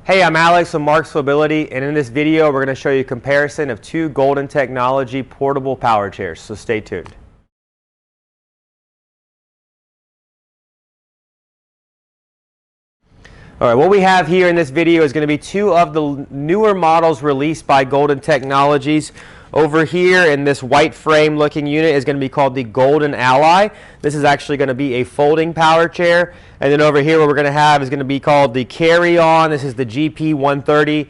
Hey, I'm Alex from Marc's Mobility, and in this video we're going to show you a comparison of two Golden Technology portable power chairs, so stay tuned. Alright, what we have here in this video is going to be two of the newer models released by Golden Technologies. Over here in this white frame looking unit is going to be called the Golden Ally. This is actually going to be a folding power chair. And then over here what we're going to have is going to be called the CarryOn. This is the GP130.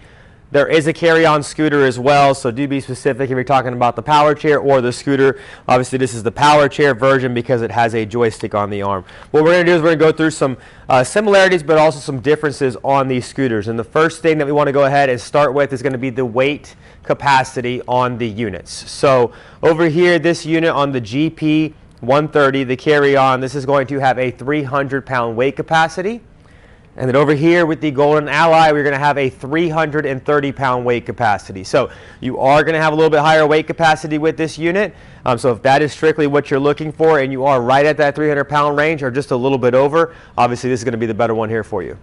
There is a CarryOn scooter as well, so do be specific if you're talking about the power chair or the scooter. Obviously this is the power chair version because it has a joystick on the arm. What we're going to do is we're going to go through some similarities but also some differences on these scooters. And the first thing that we want to go ahead and start with is going to be the weight capacity on the units. So over here, this unit on the GP130, the CarryOn, this is going to have a 300-pound weight capacity. And then over here with the Golden Ally, we're going to have a 330-pound weight capacity. So you are going to have a little bit higher weight capacity with this unit. So if that is strictly what you're looking for and you are right at that 300-pound range or just a little bit over, obviously this is going to be the better one here for you.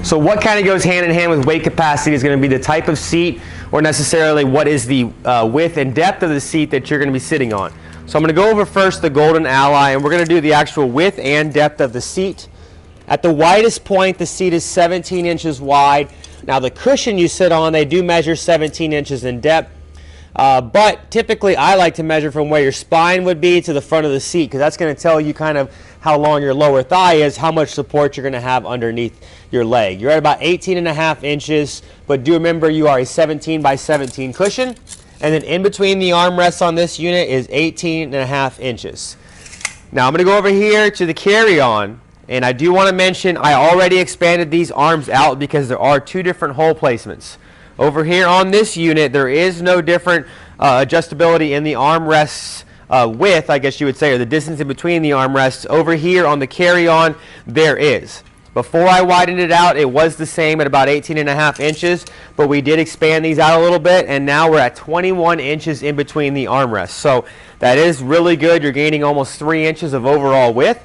So what kind of goes hand in hand with weight capacity is going to be the type of seat or necessarily what is the width and depth of the seat that you're going to be sitting on. So I'm going to go over first the Golden Ally, and we're going to do the actual width and depth of the seat. At the widest point, the seat is 17 inches wide. Now the cushion you sit on, they do measure 17 inches in depth. But typically I like to measure from where your spine would be to the front of the seat, because that's going to tell you kind of how long your lower thigh is, how much support you're going to have underneath your leg. You're at about 18.5 inches, but do remember you are a 17 by 17 cushion. And then in between the armrests on this unit is 18.5 inches. Now I'm going to go over here to the CarryOn. And I do want to mention I already expanded these arms out because there are two different hole placements. Over here on this unit there is no different adjustability in the armrests width, I guess you would say, or the distance in between the armrests. Over here on the CarryOn there is. Before I widened it out it was the same at about 18.5 inches, but we did expand these out a little bit and now we're at 21 inches in between the armrests. So that is really good. You're gaining almost 3 inches of overall width.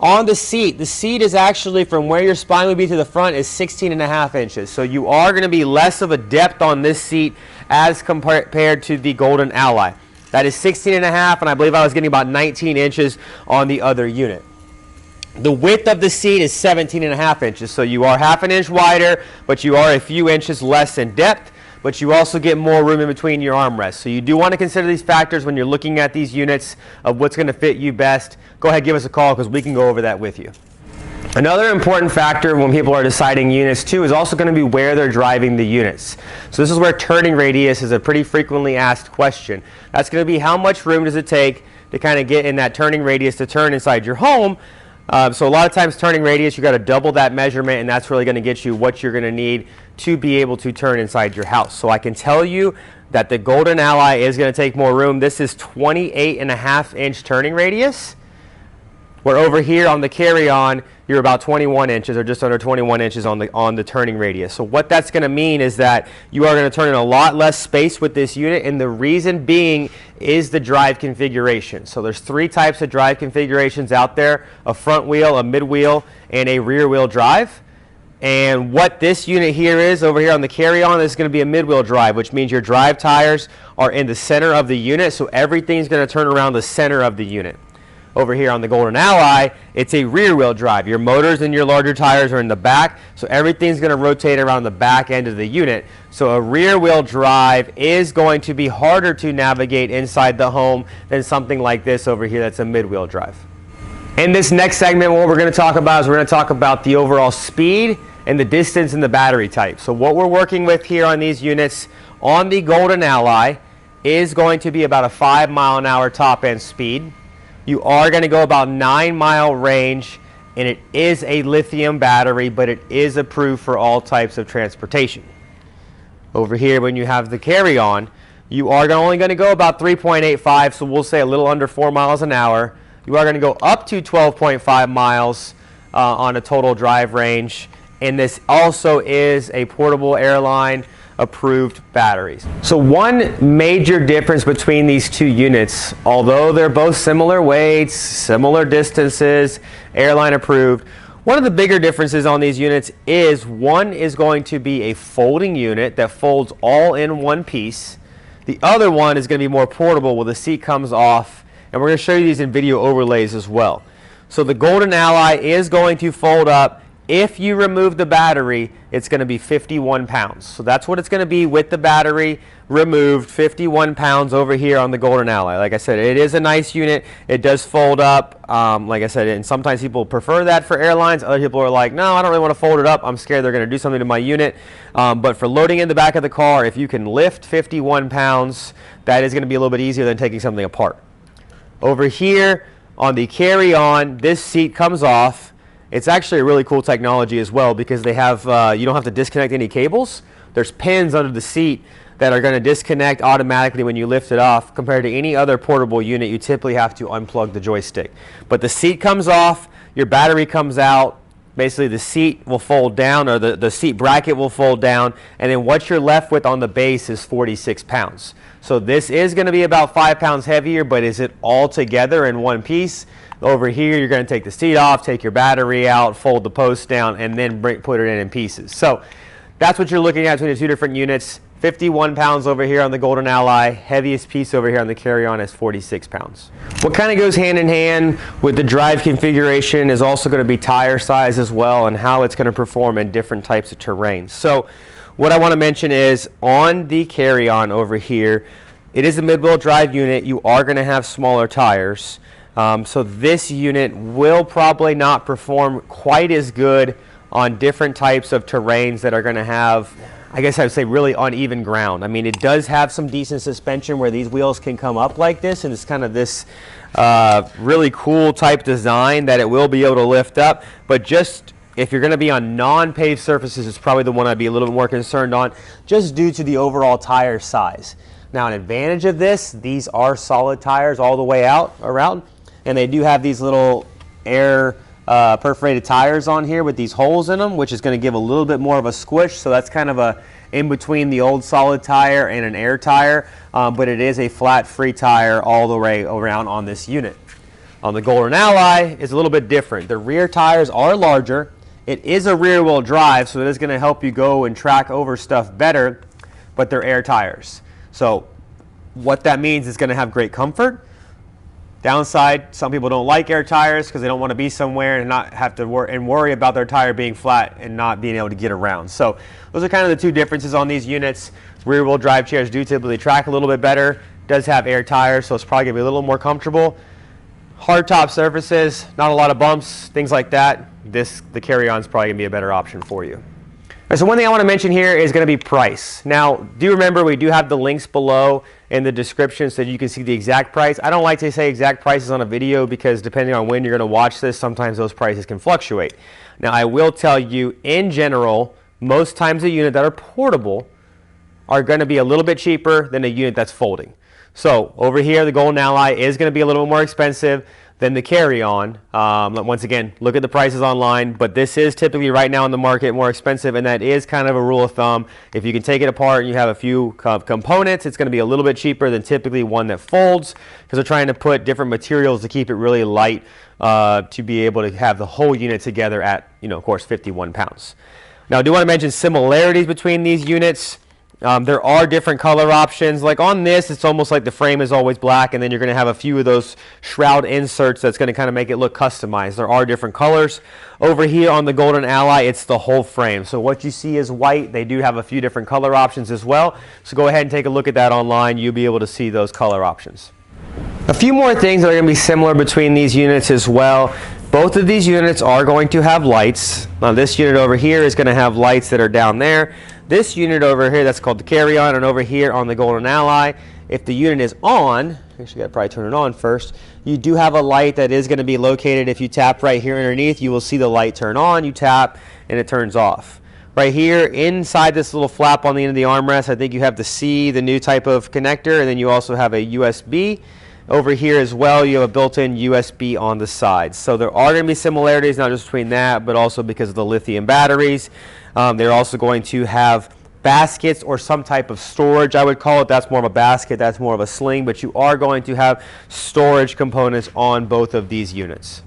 On the seat is actually from where your spine would be to the front is 16.5 inches. So you are going to be less of a depth on this seat as compared to the Golden Ally. That is 16.5, and I believe I was getting about 19 inches on the other unit. The width of the seat is 17.5 inches. So you are half an inch wider, but you are a few inches less in depth. But you also get more room in between your armrests. So you do want to consider these factors when you're looking at these units of what's going to fit you best. Go ahead, give us a call because we can go over that with you. Another important factor when people are deciding units too is also going to be where they're driving the units. So this is where turning radius is a pretty frequently asked question. That's going to be how much room does it take to kind of get in that turning radius to turn inside your home. So a lot of times turning radius, you got to double that measurement, and that's really going to get you what you're going to need to be able to turn inside your house. So I can tell you that the Golden Ally is going to take more room. This is 28.5 inch turning radius, where over here on the CarryOn you're about 21 inches or just under 21 inches on the turning radius. So what that's going to mean is that you are going to turn in a lot less space with this unit, and the reason being is the drive configuration. So there's three types of drive configurations out there: a front wheel, a mid wheel, and a rear wheel drive. And what this unit here is over here on the CarryOn is going to be a mid-wheel drive, which means your drive tires are in the center of the unit, so everything's going to turn around the center of the unit. Over here on the Golden Ally, it's a rear-wheel drive. Your motors and your larger tires are in the back, so everything's going to rotate around the back end of the unit. So a rear-wheel drive is going to be harder to navigate inside the home than something like this over here that's a mid-wheel drive. In this next segment, what we're going to talk about is we're going to talk about the overall speed and the distance and the battery type. So what we're working with here on these units on the Golden Ally is going to be about a 5-mile-an-hour top end speed. You are going to go about 9-mile range, and it is a lithium battery, but it is approved for all types of transportation. Over here when you have the CarryOn, you are only going to go about 3.85, so we'll say a little under 4 miles an hour. You are going to go up to 12.5 miles on a total drive range. And this also is a portable airline approved batteries. So one major difference between these two units, although they're both similar weights, similar distances, airline approved, One of the bigger differences on these units is one is going to be a folding unit that folds all in one piece. The other one is going to be more portable where the seat comes off, and we're going to show you these in video overlays as well. So the Golden Ally is going to fold up. If you remove the battery, it's going to be 51 pounds. So that's what it's going to be with the battery removed, 51 pounds over here on the Golden Ally. Like I said, it is a nice unit. It does fold up, like I said, and sometimes people prefer that for airlines. Other people are like, no, I don't really want to fold it up. I'm scared they're going to do something to my unit. But for loading in the back of the car, if you can lift 51 pounds, that is going to be a little bit easier than taking something apart. Over here on the CarryOn, this seat comes off. It's actually a really cool technology as well because they have, you don't have to disconnect any cables. There's pins under the seat that are going to disconnect automatically when you lift it off. Compared to any other portable unit, you typically have to unplug the joystick. But the seat comes off, your battery comes out, basically the seat will fold down, or the seat bracket will fold down, and then what you're left with on the base is 46 pounds. So this is going to be about 5 pounds heavier, but is it all together in one piece? Over here, you're going to take the seat off, take your battery out, fold the post down, and then put it in pieces. So that's what you're looking at between the two different units. 51 pounds over here on the Golden Ally. Heaviest piece over here on the CarryOn is 46 pounds. What kind of goes hand in hand with the drive configuration is also going to be tire size as well and how it's going to perform in different types of terrain. So what I want to mention is on the CarryOn over here, it is a mid-wheel drive unit. You are going to have smaller tires. So this unit will probably not perform quite as good on different types of terrains that are going to have, I guess I would say, really uneven ground. I mean, it does have some decent suspension where these wheels can come up like this, and it's kind of this really cool type design that it will be able to lift up. But just if you're going to be on non-paved surfaces, it's probably the one I'd be a little bit more concerned on, just due to the overall tire size. Now, an advantage of this, these are solid tires all the way out around. And they do have these little air perforated tires on here with these holes in them, which is going to give a little bit more of a squish. So that's kind of a in between the old solid tire and an air tire, but it is a flat free tire all the way around on this unit. On the Golden Ally, it's a little bit different. The rear tires are larger. It is a rear wheel drive, so it is going to help you go and track over stuff better, but they're air tires. So what that means is going to have great comfort. Downside, some people don't like air tires because they don't want to be somewhere and not have to worry about their tire being flat and not being able to get around. So those are kind of the two differences on these units. Rear wheel drive chairs do typically track a little bit better. Does have air tires, so it's probably going to be a little more comfortable. Hard top surfaces, not a lot of bumps, things like that. The CarryOn is probably going to be a better option for you. Right, so one thing I want to mention here is going to be price. Now, do remember we do have the links below in the description so you can see the exact price. I don't like to say exact prices on a video because depending on when you're going to watch this, sometimes those prices can fluctuate. Now, I will tell you, in general, most times a unit that are portable are going to be a little bit cheaper than a unit that's folding. So over here, the Golden Ally is going to be a little more expensive than the CarryOn. Once again, look at the prices online, but this is typically right now in the market more expensive, and that is kind of a rule of thumb. If you can take it apart and you have a few components, it's going to be a little bit cheaper than typically one that folds because they're trying to put different materials to keep it really light to be able to have the whole unit together at, of course, 51 pounds. Now, I do want to mention similarities between these units. There are different color options. Like on this, it's almost like the frame is always black, and then you're going to have a few of those shroud inserts that's going to kind of make it look customized. There are different colors. Over here on the Golden Ally, it's the whole frame. So what you see is white. They do have a few different color options as well. So go ahead and take a look at that online. You'll be able to see those color options. A few more things that are going to be similar between these units as well. Both of these units are going to have lights. Now this unit over here is going to have lights that are down there. This unit over here, that's called the CarryOn, and over here on the Golden Ally, if the unit is on, actually got to probably turn it on first, you do have a light that is going to be located. If you tap right here underneath, you will see the light turn on. You tap and it turns off. Right here inside this little flap on the end of the armrest, I think you have the C, the new type of connector, and then you also have a USB. Over here as well, you have a built-in USB on the sides. So there are going to be similarities, not just between that, but also because of the lithium batteries. They're also going to have baskets or some type of storage, I would call it. That's more of a basket, that's more of a sling, but you are going to have storage components on both of these units.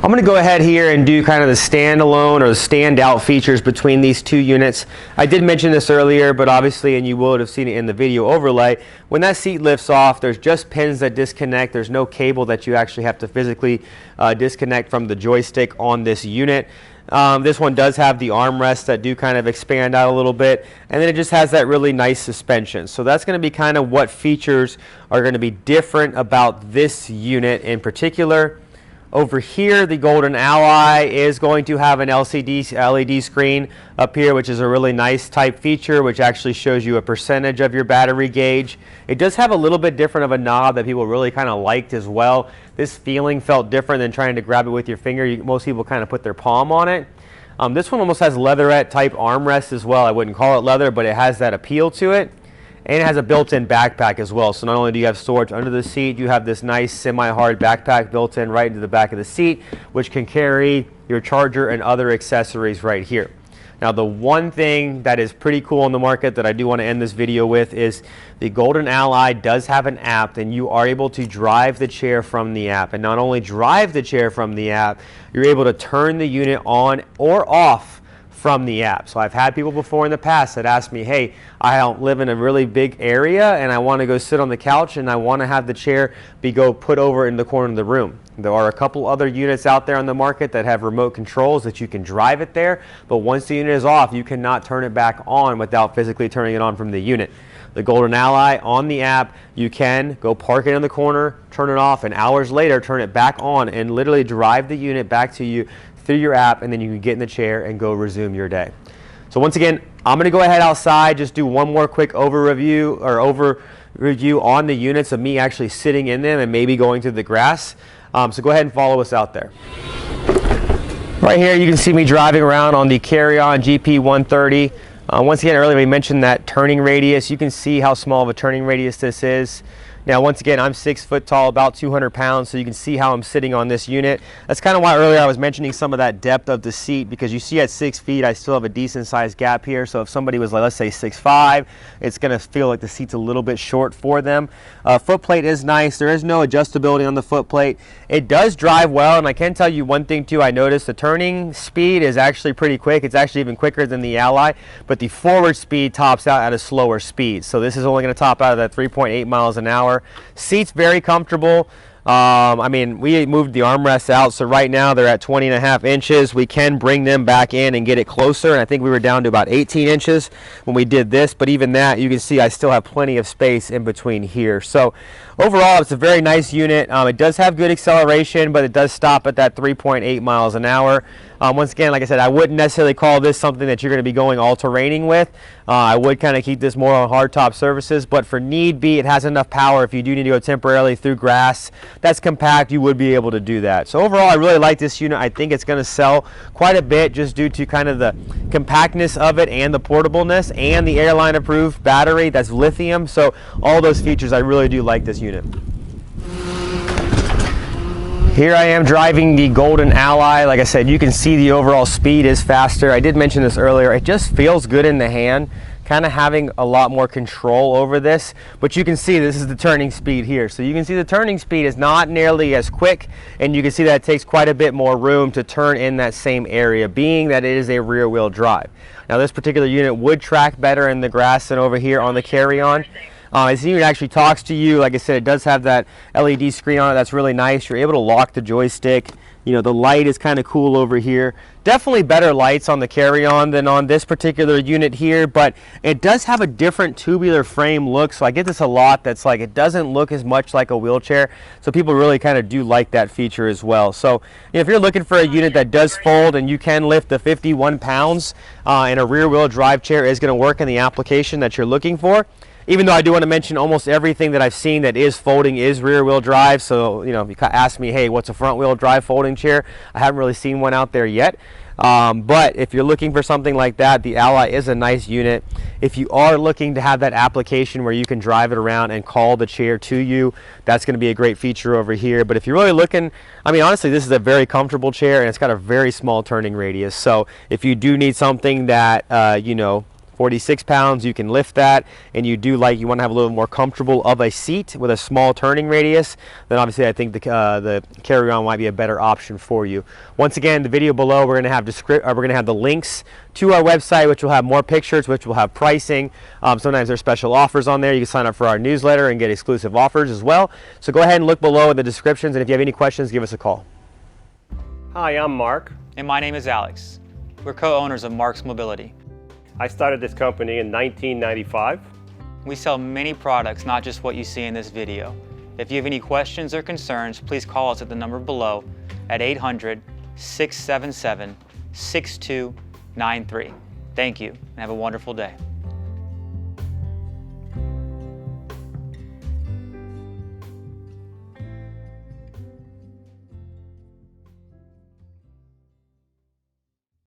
I'm going to go ahead here and do kind of the standalone or the standout features between these two units. I did mention this earlier, but obviously, and you would have seen it in the video overlay, when that seat lifts off, there's just pins that disconnect. There's no cable that you actually have to physically disconnect from the joystick on this unit. This one does have the armrests that do kind of expand out a little bit, and then it just has that really nice suspension. So that's going to be kind of what features are going to be different about this unit in particular. Over here, the Golden Ally is going to have an LED screen up here, which is a really nice type feature, which actually shows you a percentage of your battery gauge. It does have a little bit different of a knob that people really kind of liked as well. This feeling felt different than trying to grab it with your finger. Most people kind of put their palm on it. This one almost has leatherette type armrest as well. I wouldn't call it leather, but it has that appeal to it. And it has a built-in backpack as well. So not only do you have storage under the seat, you have this nice semi-hard backpack built in right into the back of the seat, which can carry your charger and other accessories right here. Now, the one thing that is pretty cool on the market that I do want to end this video with is the Golden Ally does have an app, and you are able to drive the chair from the app. And not only drive the chair from the app, you're able to turn the unit on or off from the app. So I've had people before in the past that asked me, hey, I don't live in a really big area and I want to go sit on the couch and I want to have the chair go put over in the corner of the room. There are a couple other units out there on the market that have remote controls that you can drive it there, but once the unit is off, you cannot turn it back on without physically turning it on from the unit. The Golden Ally on the app, you can go park it in the corner, turn it off, and hours later turn it back on and literally drive the unit back to you through your app, and then you can get in the chair and go resume your day. So once again, I'm going to go ahead outside, just do one more quick overview on the units of me actually sitting in them and maybe going through the grass. So go ahead and follow us out there. Right here you can see me driving around on the CarryOn GP130. Once again, earlier we mentioned that turning radius. You can see how small of a turning radius this is. Now, once again, I'm 6 foot tall, about 200 pounds, so you can see how I'm sitting on this unit. That's kind of why earlier I was mentioning some of that depth of the seat, because you see at 6 feet, I still have a decent sized gap here. So if somebody was like, let's say 6'5", it's going to feel like the seat's a little bit short for them. Foot plate is nice. There is no adjustability on the foot plate. It does drive well, and I can tell you one thing too. I noticed the turning speed is actually pretty quick. It's actually even quicker than the Ally, but the forward speed tops out at a slower speed. So this is only going to top out at that 3.8 miles an hour. Seats very comfortable. I mean, we moved the armrests out, so right now they're at 20.5 inches. We can bring them back in and get it closer, and I think we were down to about 18 inches when we did this, but even that, you can see I still have plenty of space in between here. So overall, it's a very nice unit. It does have good acceleration, but it does stop at that 3.8 miles an hour. Once again, like I said, I wouldn't necessarily call this something that you're going to be going all-terraining with. I would kind of keep this more on hardtop surfaces, but for need be, it has enough power if you do need to go temporarily through grass that's compact, you would be able to do that. So overall, I really like this unit. I think it's going to sell quite a bit just due to kind of the compactness of it and the portableness and the airline approved battery that's lithium. So all those features, I really do like this unit. Here I am driving the Golden Ally. Like I said, you can see the overall speed is faster. I did mention this earlier. It just feels good in the hand, kind of having a lot more control over this. But you can see this is the turning speed here. So you can see the turning speed is not nearly as quick, and you can see that it takes quite a bit more room to turn in that same area, being that it is a rear wheel drive. Now this particular unit would track better in the grass than over here on the CarryOn. This unit actually talks to you. Like I said, it does have that LED screen on it. That's really nice. You're able to lock the joystick. You know, the light is kind of cool over here. Definitely better lights on the CarryOn than on this particular unit here, but it does have a different tubular frame look. So I get this a lot. That's like, it doesn't look as much like a wheelchair. So people really kind of do like that feature as well. So if you're looking for a unit that does fold and you can lift the 51 pounds and a rear wheel drive chair is going to work in the application that you're looking for. Even though I do want to mention almost everything that I've seen that is folding is rear wheel drive. So, you know, if you ask me, hey, what's a front wheel drive folding chair? I haven't really seen one out there yet. But if you're looking for something like that, the Ally is a nice unit. If you are looking to have that application where you can drive it around and call the chair to you, that's going to be a great feature over here. But if you're really looking, I mean, honestly, this is a very comfortable chair and it's got a very small turning radius. So if you do need something that, you know, 46 pounds. You can lift that, and you want to have a little more comfortable of a seat with a small turning radius, then obviously I think the CarryOn might be a better option for you. Once again, the video below, we're going to have the links to our website, which will have more pictures, which will have pricing. Sometimes there's special offers on there. You can sign up for our newsletter and get exclusive offers as well. So go ahead and look below in the descriptions, and if you have any questions, give us a call. Hi, I'm Mark. And my name is Alex. We're co-owners of Marc's Mobility. I started this company in 1995. We sell many products, not just what you see in this video. If you have any questions or concerns, please call us at the number below at 800-677-6293. Thank you, and have a wonderful day.